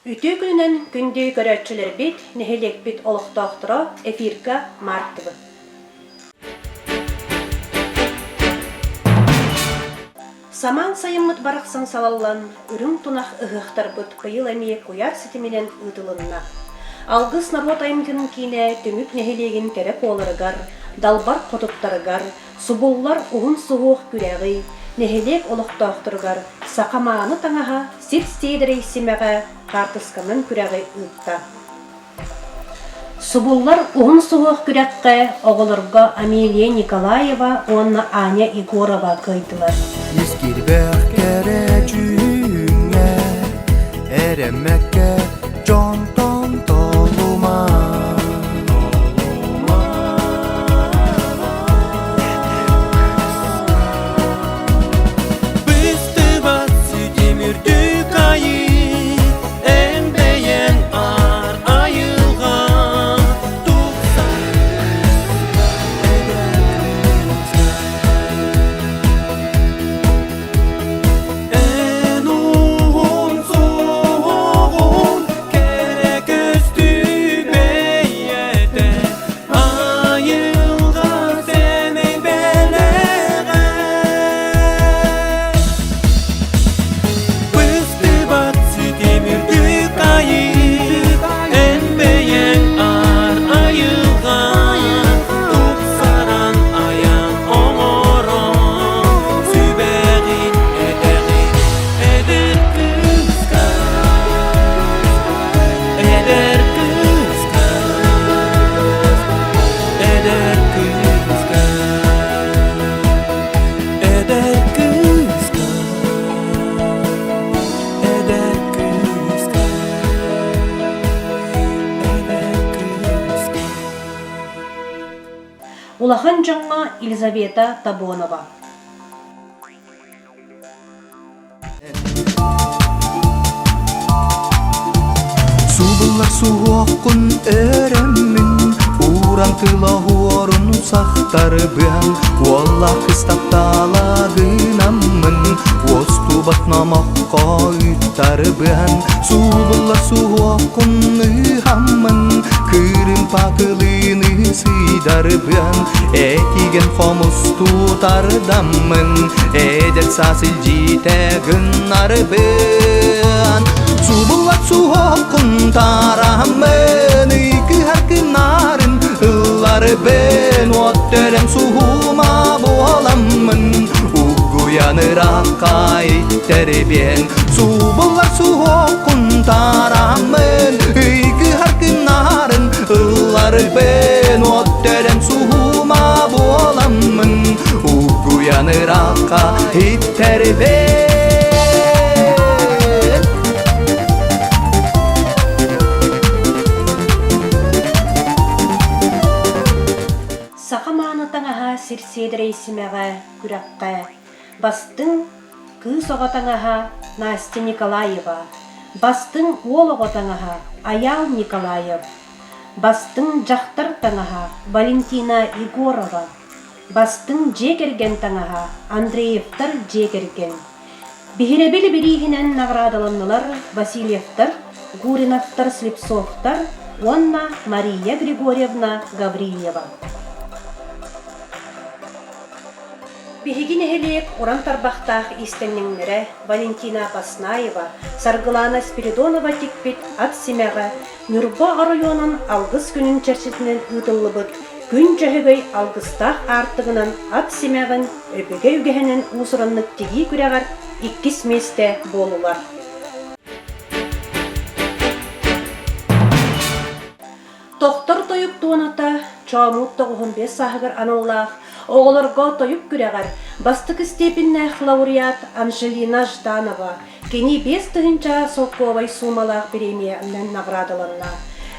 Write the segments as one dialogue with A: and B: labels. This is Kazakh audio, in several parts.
A: Ütü gününden gündü görətçiler bit, nehelek bit oluqtaqtıra efirka martıbı. Saman sayımıt baraqsan salallan, ürüm tunaq ıhıqtar bıt bıyıl emeye koyar sitimilen ıdılınna. Algыс народ айымтының кейіне түмік нехелеген терек оларыгар, далбар қотыптарыгар, субуллар уғын суғуқ күрәғи, нехелек олықтақтыргар, сақамағаны таңаға сеп-стейдірей семеға қартысқанын күрәғи ұйтта. Субуллар уғын суғуқ күрәққа оғылырға Амелия Николаева, онна Аня Егорова көйтілі.
B: Ескербәқ кәрі жүңе, әрәмәкке жонтон толума. Бісті басы темірді қайы, әмбәйен ар айылға тұқсан. Ән ұғын соғын керек өсті бейеті, айылға сенен бәліғі. Бісті батсы темірді қайы, әнбәйен ар айылға тұқсаран аян оңырын сүбәғин әдәғин әдір күзға әдір күзға әдір күзға әдір күзға әдір күзға
A: Улахан жаңға Елизавета Табонова.
B: Субылар суоққын өріммін, урантыла орын сақтары бұян, Уалла қыстапталагынаммын, Осту батнамаққа үттары бұян. Субылар суоққын ұйхаммын, Кырым пақылыны сыйдары бұян, Этиген қомыс тұтардаммын, Эдел сасыл житәгін ары бұян. Субылар суоққын тарамын, Үйкі әркінарын ұллары бен, Оттелен суғыма боламын, Угуяныраққа иттері бен. Субылар суоққын тарамын, Үйкі әркінарын ұллары бен, Оттелен суғыма боламын, Угуяныраққа иттері бен.
A: Сақаманы таңаға сирседірей семеға күрәққа. Бастың кыз оғатаңаға Настя Николаева. Бастың ол оғатаңаға Аял Николаев. Бастың жақтар таңаға Валентина Егорова. Бастың жегерген таңаға Андреевтар жегерген. Бихиребелі бірігінен наградаланылар Васильевтар, Гуриновтар, Слепцовтар, онна Мария Григорьевна Гаврилева. Бихигин эхелек уран тарбақтақ истеннеңнері Валентина Баснаева, Саргылана Спиридонова текпет ат семеға Нюрба районын алғыз күнін чәрсетінен ұдылы бұд, күн жахығай алғыстақ артығынан ат семеғын өбіге үгіхінен ұсыранлық тегі күрәғар 2 месте болулар. Тоқтар тойып туаната, чамут 95 сағығыр аналлақ, оғыларға тойып күрәғар, бастық степеннәқ лауреат Анжелина Жданова, кені 5 тұғынша соққовай сумалақ премиямнан наградаланна.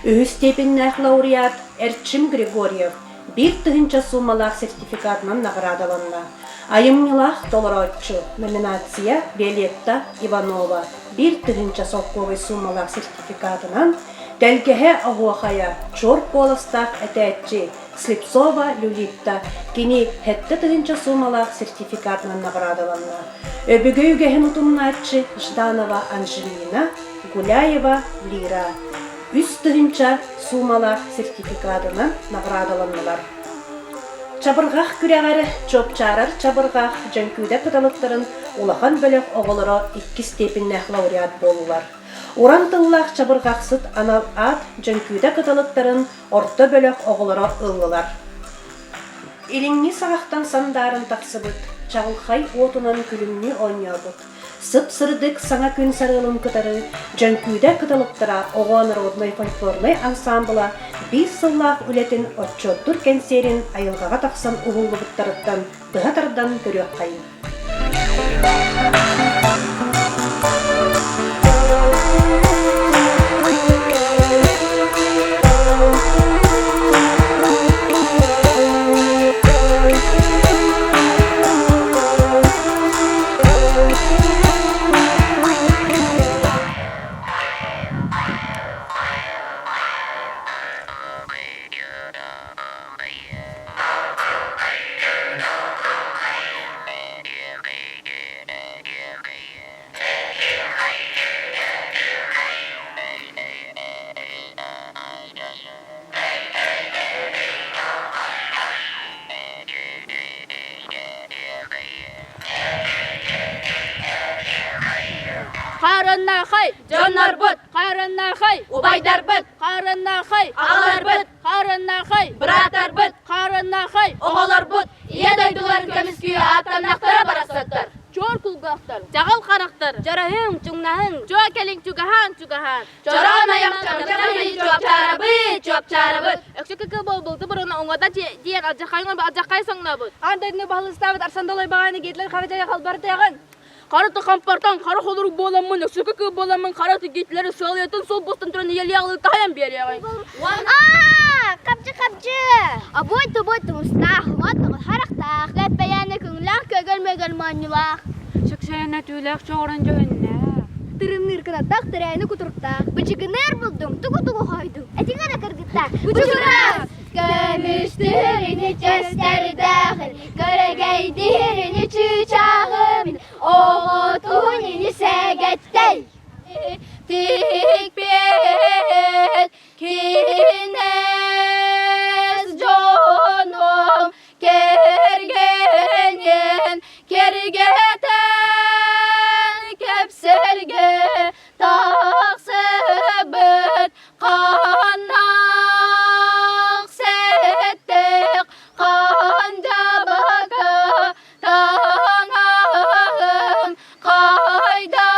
A: Үхі степеннәқ лауреат Эрчим Григорьев, 1 тұғынша сумалақ сертификатынан наградаланна. Айымнылақ толыротчу номинация Виолетта Иванова, 1 тұғынша соққовай сумалақ сертификатынан Дәлгеһе ағуақая чор поластақ әтәтчі Слепцова Люлитта кені хетті тұғынша сумалақ сертификатынан наградаланна. Өбігі үгәхін ұтымнатчы Жданова Анжелина Гуляева Лира. Үс тыгынча сумала сертификатынан наградаланылар. Чабыргах күрәгәре чопчарар чабыргах җанкүдә кыталыктарын улахан бөлек оголоро 2 степеннәх лауреат болулар. Уран тыллах чабыргахсыт анал ат җанкүдә кыталыктарын орта бөлек оголоро ыллылар. Илиңни сагахтан сандарын таксыбыт, чагылхай отунан күлүмни ойнябыт. Сып-сырдык саңа күн сарылым кытары җанкүдә кыталыктара огон народный фольклорный ансамбла 5 сыллах үлетин отчоттур кенсерин айылгага таксан угуллубуттарыттан тыгатардан көрөк кайын.
C: Qarannaxay, Jonnarbut, Qarannaxay, Ubaydarbut, Qarannaxay, Ağlarbut, Qarannaxay, Bratarbut, Qarannaxay, Oğolarbut. Yedaydılar kömüsküyü attanaqtara barasatlar. Jor kulgaqtar, Jagal qaraqtar, Jarahın, Çungnahın, Jokelin Çugahan, Çugahan. Joran ayaqtar, Jarahın, Çopçarabut. Öksükü bolbuldu buruna oңада диен ажақайын ажақай соңнабыт. Андайны балыстабыт арсандалай бағаны гетлер қағажая қалбары таяған. Қараты қампартан, қара қолыру боламын, өксікікі боламын, қараты гетлері сөйлетін сол бостан түріне елі ағылы таян бері ағай.
D: Қапчы! Бойты мұстақ, ұматтығы харақтақ, ләппәйәні күңлақ, көгілмегіл манюлақ.
C: Шықшайына түйләк жоғырын жөніне.
D: Тырымныр кынаттақ, тірәйіні күтірттақ. Бүчігінер бұлдым, тұғы-тұғы қойдым. Әтіңі да кіргіттақ. Бүчігінер! Көміштіріні чәстәрдәғін, көрегейдіріні чүчағымын, оғытуынені сәгәттәй. Тик бел кинәз жоным, кергенен, кергетен, кәпсілге тақсыбыт, қанақ сәттік, қанжабаға таңағым, қайда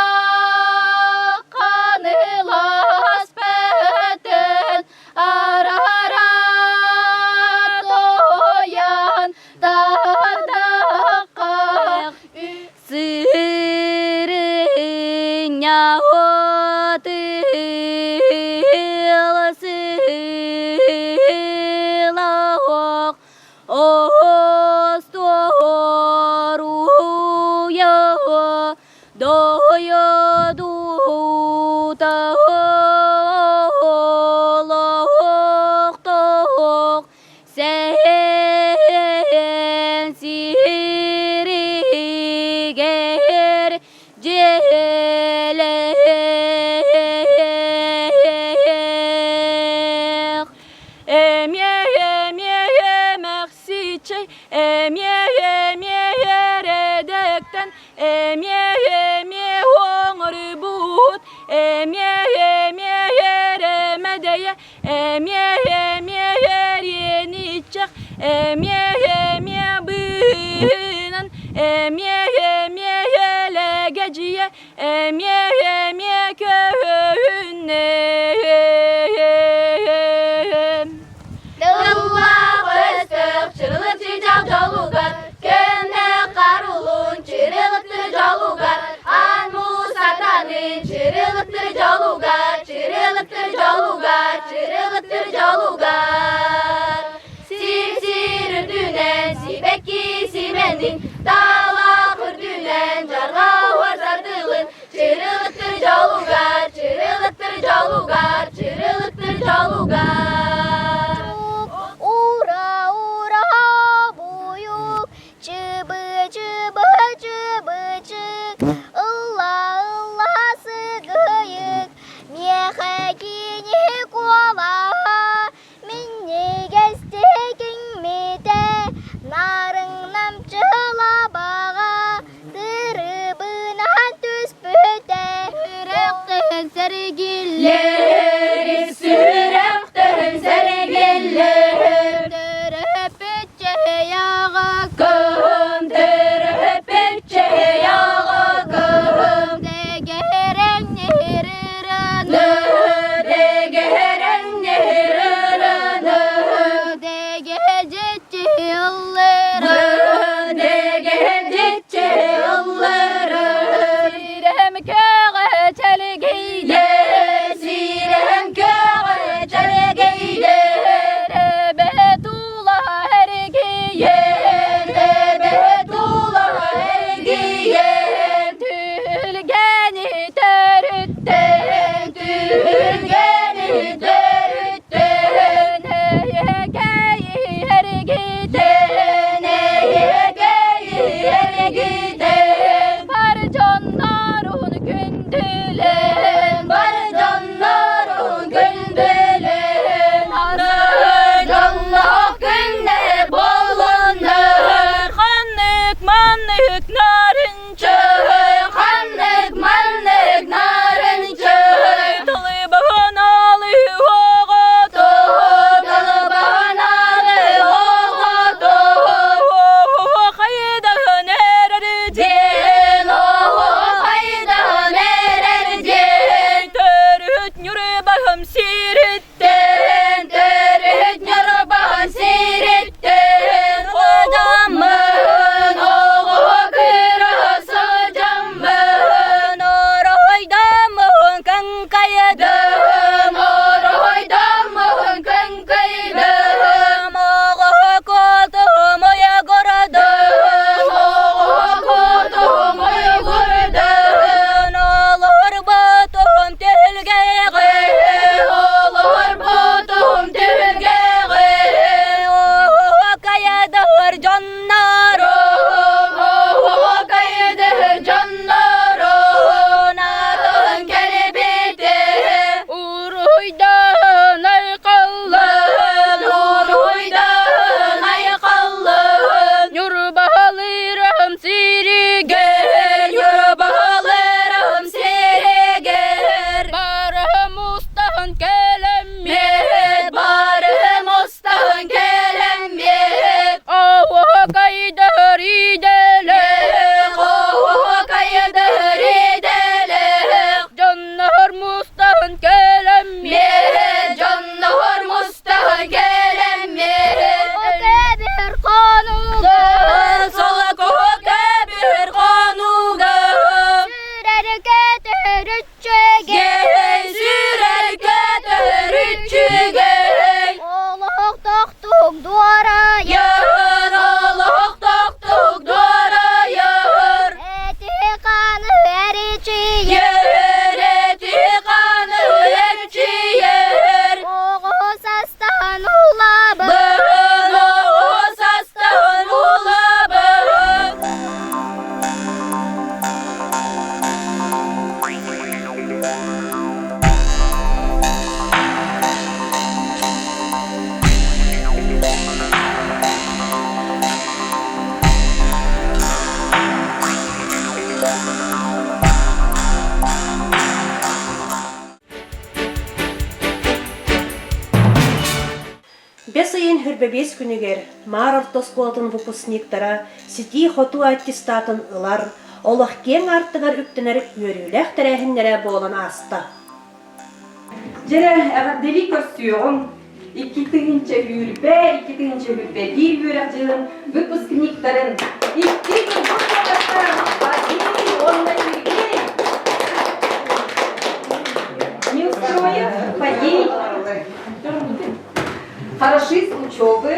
D: қанылас бәтін, арарат оян тардаққа. Сырын яғытыл сылақ, осторуя дойодуталықтық, сән сиригер желек. Әме мәқсичей, әме редектен, әме оңыры бұд, әме еремедейе, әме ереничек, әме бұйнан, әме елегежие, әме көннем. Дыллақ өстік, чырылыпчы жау жолуғар, көнне қарулын, чырылықты жолуғар, анму сатанын, чырылықты жолуғар, чырылықты жолуғар, чырылықты жолуғар. Сир-сир үдінен, сибекки симендің, дала құрды
C: кайдым, оройдамын күн кайдым, оғы көтім оя көрдім, оғы көтім оя көрдім, олар бұтым телгеғі, олар бұтым телгеғі, оғы кайдыр жаннарым, оғы кайдыр жаннарым, атын келбеті, уройдан айқалын, уройдан айқалын, юрбалырым сирегер, юрбалырым сирегер, барым ұстан келемет, барым ұстан келемет, оғы кайдыр иделік, оғы кайдыр иделік, жаннар мұстан келемет, жаннар мұстан келемет,
D: Көбір қонуғы
C: сол көке бір қонуғы,
D: Сүрер кетер үтчеге
C: сүрер кетер үтчіге,
D: Олық тоқтық дуарайы
C: яр олық тоқтық дорайыр,
D: Әті қаны әречейі
C: ереті қаны әрчиер,
D: Оғы састан улабы
C: бұн оғы састан улабын.
A: Бес айын хүрбебес күнігер Маров тоскуатын выпускниктара сети хоту аттестатын ылар, олық кен арттығар үктінер өріләқ тәрәхінлері болан аста.
E: Жere әғаддели көрсүйоғын, 2-тігінші хүрбе дей бөрек жылын выпускниктарын 2-тігін бұқтағыстарын Вадим, онна Сергей. Не устроив, подей. Хороши с учебы.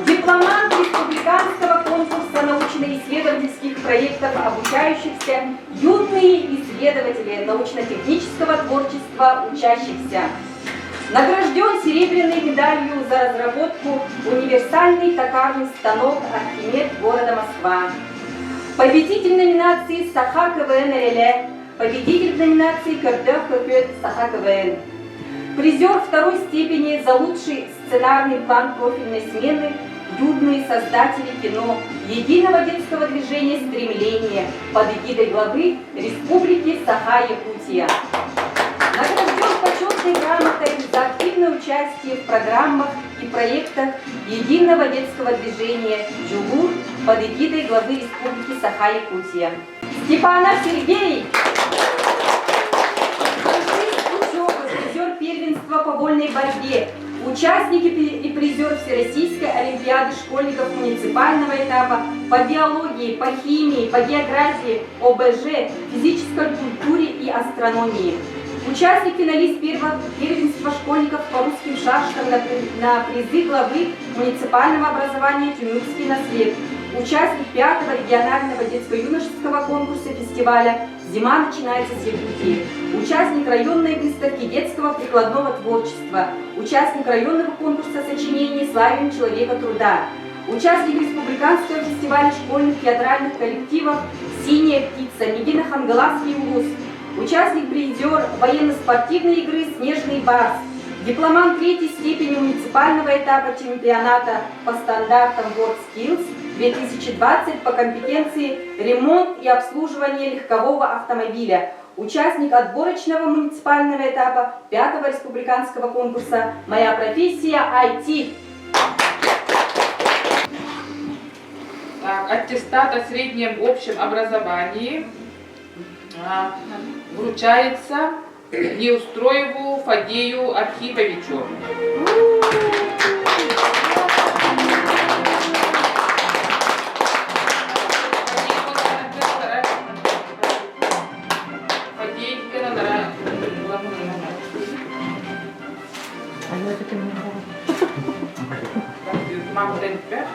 E: Дипломант республиканского конкурса научно-исследовательских проектов обучающихся, юные исследователи научно-технического творчества учащихся. Награжден серебряной медалью за разработку универсальный токарный станок «Архимед» города Москва. Победитель номинации «Саха КВН РЛ», победитель номинации «Кырдых КП Саха КВН». Призер второй степени за лучший сценарный план профильной смены, юные создатели кино единого детского движения «Стремление» под эгидой главы Республики Саха-Якутия. Награжден почетной грамотой за активное участие в программах и проектах единого детского движения «Джугур» под эгидой главы Республики Саха-Якутия. Степанов Сергей! Призер первенства по вольной борьбе, участник и призер Всероссийской олимпиады школьников муниципального этапа по биологии, по химии, по географии, ОБЖ, физической культуре и астрономии. Участник финалист первенства школьников по русским шашкам на призы главы муниципального образования «Тюмюрский наслед». Участник 5-го регионального детско-юношеского конкурса фестиваля «Зима начинается с Якутии». Участник районной выставки детского прикладного творчества. Участник районного конкурса сочинений «Славим человека труда». Участник республиканского фестиваля школьных театральных коллективов «Синяя птица» Медина Хангаласский улус. Участник призер военно-спортивной игры «Снежный барс». Дипломант 3-й степени муниципального этапа чемпионата по стандартам WorldSkills 2020 по компетенции ремонт и обслуживание легкового автомобиля. Участник отборочного муниципального этапа 5-го республиканского конкурса «Моя профессия IT».
F: Аттестат о среднем общем образовании вручается Неустроеву Фадею Архиповичу. Мама дает 5.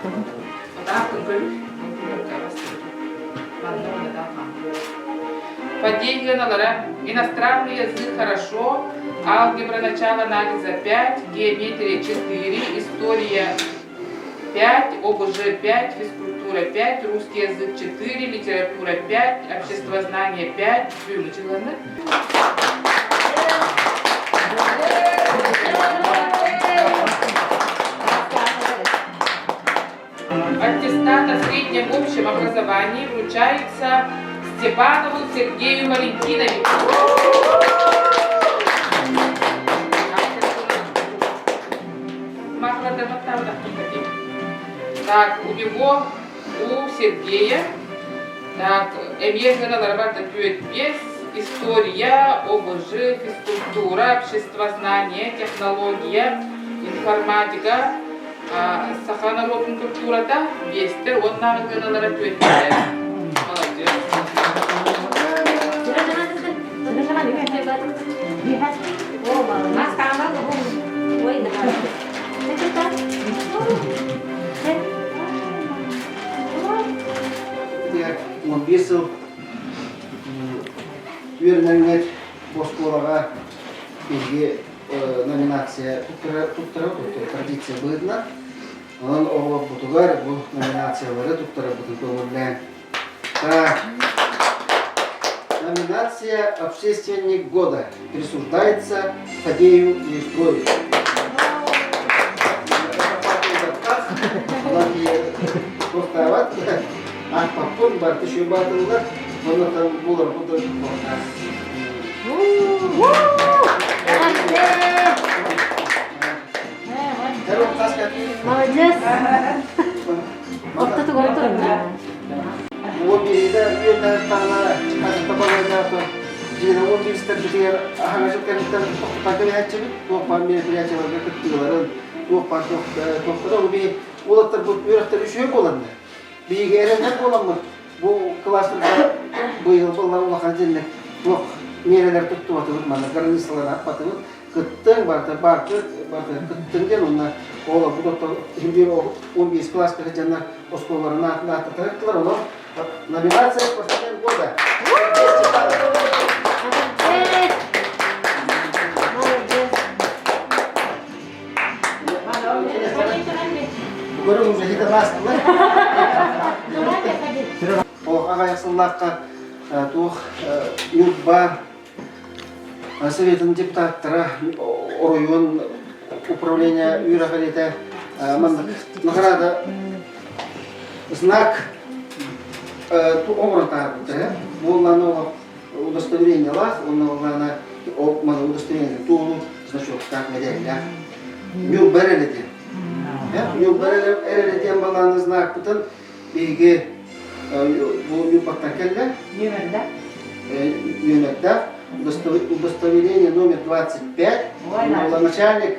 F: Поделенного иностранный язык хорошо, алгебра начала анализа 5, геометрия 4, история 5, ОБЖ 5, физкультура 5, русский язык 4, литература 5, обществознание 5. Аттестат о среднем общем образовании вручается Степанову Сергею Валентиновичу. Так, у него, у Сергея, так, Эмьезена Ларабата Пюет Пес, история, ОБЖ, физкультура, обществознание, технология, информатика, Сахана Робин культурата, Вестер, он нам Эмьезена Пюет Пес. Молодец.
G: Он весел, верно, Босколова, где номинация традиция была, он оба Бутугар был номинация в туктора Бутугар. Номинация «Общественник года» присуждается Фадею Юстровичу. А попон бар еще батылдар, он там был работать.
D: Молодец.
G: Вот это вот. Вот это это тана, это табалайда, jadi orang di sekitar dia, hanya sekitar kita pakai aja, tuh pamir beli aja warga ketiga, tuh pakai lebih ulat terusnya kolan. Bigerenler olanlar bu klaslarda bu yıl bunlar ulaqanjenne yok nereler tuttu atılır mana garnistalar apatılır kıttın barda kıttıngen onlar ola bu da şimdi 15 класс jannar oskolarına attılar onu номинация «Спортсмен года». Görün уже это нас. Ол ағайсыллаққа тух юрба советінің депутаттары район управления юрахалета награда знак обратно волна удостоверение лах волна удостоверение тулу значок как медаль мю берелети мю берелети тем баланс знак потом биге bu yupatakelle Юнетда удостоверение номер 25 начальник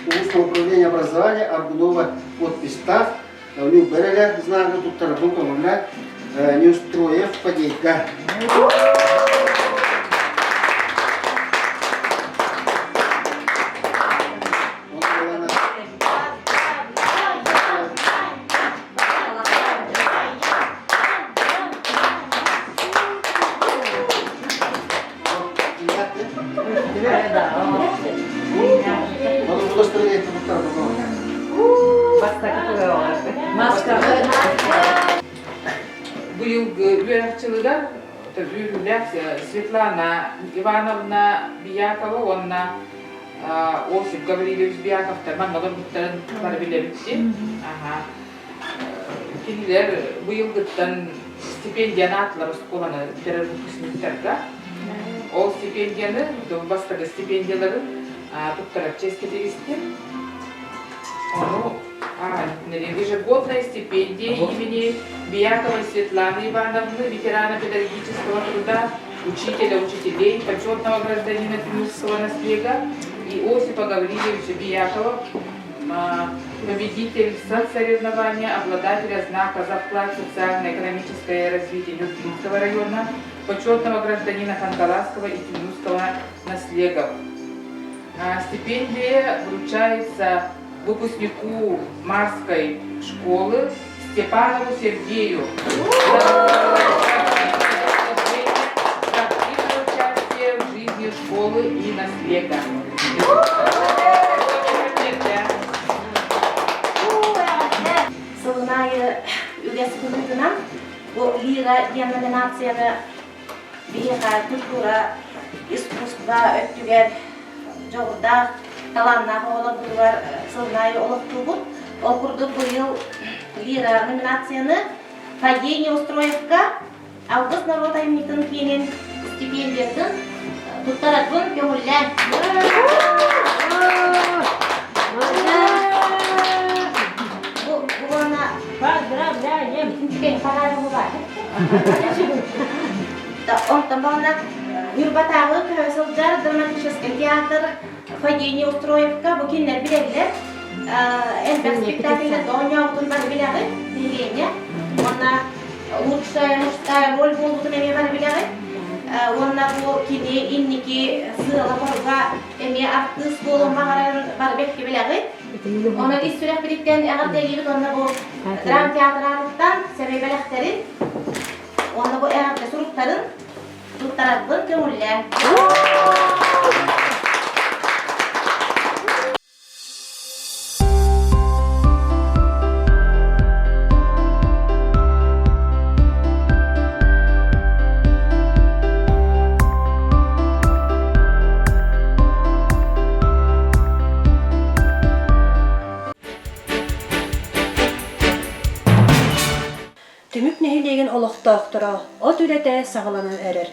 G: устного управления образования Аргунова подпись так Ню Береля знака тут тарабука мамля не устроев подейка.
F: Быйылгы үйрәкчылыгар Светлана Ивановна Биякова, онна Осип Гаврилович Бияков, мангалар буттарын бар билебитти. Кинилер быйылгыттан стипендияны атлар школаны терер выпускниктарга. Ол стипендияны, бастагы стипендияларын туттарак честь кетегистер. Ежегодная стипендия имени Биаковой Светланы Ивановны, ветерана педагогического труда, учителя учителей, почетного гражданина Тюмурского наследия, и Осипа Гавриловича Биякова, победитель соцсоревнования, обладателя знака за вклад в социально-экономическое развитие Нюрбинского района, почетного гражданина Хангаласского и Тюмурского наследия. Стипендия вручается выпускнику Марской школы Степанову Сергею за активное участие в жизни школы и наследия.
H: Сылынайы үлесі күнігінен бұл лира ден номинацияны биға культура, искусство өттігер жоғырда таланна қолы бұлар сылынайы олықту бұл. Окурды бұйыл лира номинацияны падение устроевка Алгыс народ аймитын кейінен стипендиятын тұттаратын көңілі. Он бана Юрбатагы Кавасылжар драматический театр Фадение Устроевка букинлер билегилер. Элбек спектакльне доня утундар билеги дегене. Она лучшая мужская роль болдуны эме бар билеги. Она бу кине инники сыла борга эме артист болон багаран бар бекке билеги. Она история бириктен агар тегибит она бу драм театралыктан себебелектери. Она бу эгерде суруктарын туттарабын көңүлле.
A: Түмүк нехилеген олохтоохтора от үрете сағаланан әрір.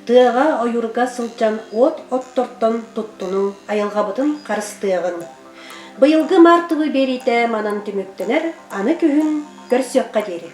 A: Тыға ойурга сылжан от отторттон туттунун айылғабытын қарыстыгын. Быйылгы мартыбы берите манан түмүктенер, аны күхін көрсөкка дери.